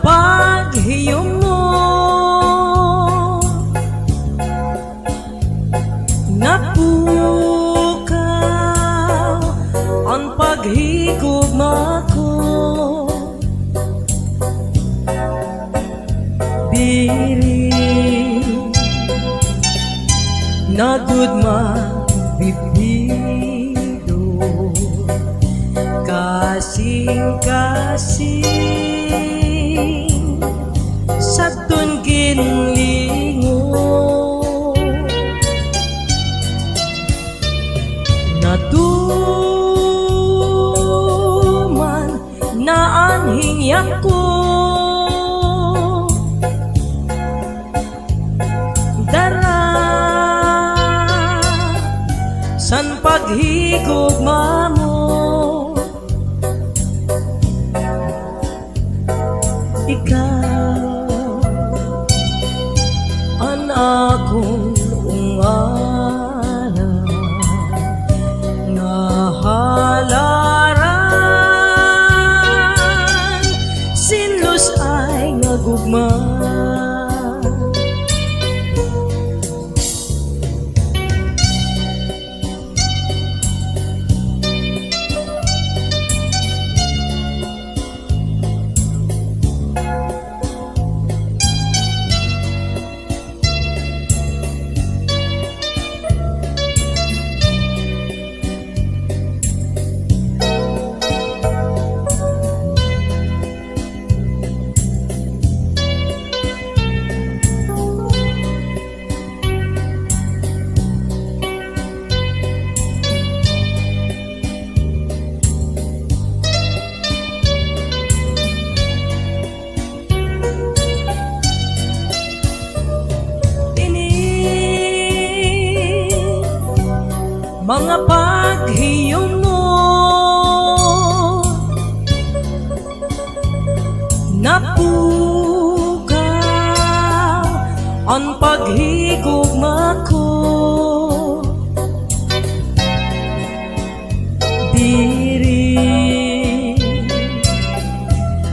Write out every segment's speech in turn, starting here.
paghiyom mo napukaw ang paghigugma ko. Diri nagudma bibido kasing-kasing sa tunggin lingo natuman na anhing yako dara san paghigugma mo. Ikaw ang akong ungana nga halaran sinlos ay nagugma. Mga paghiyom mo napukaw ang paghigugma ko. Diri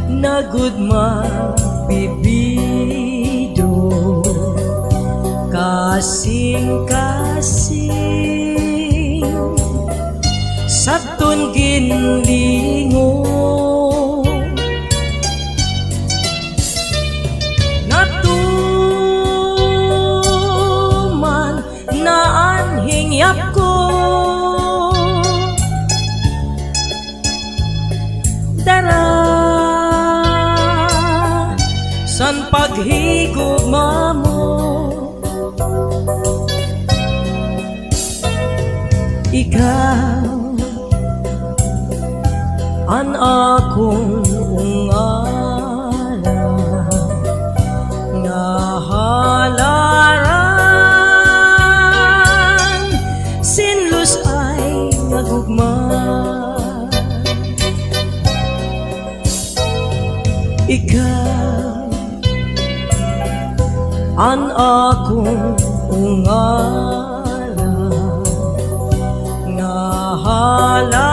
nagudma bibido kasing-kasing sa tunggin lingo natuman na anhing yako dara san paghigugma mo. Ikaw ang akong ungala nga halaran sinlos ay nagugma. Ikaw ang akong ungala nga halaran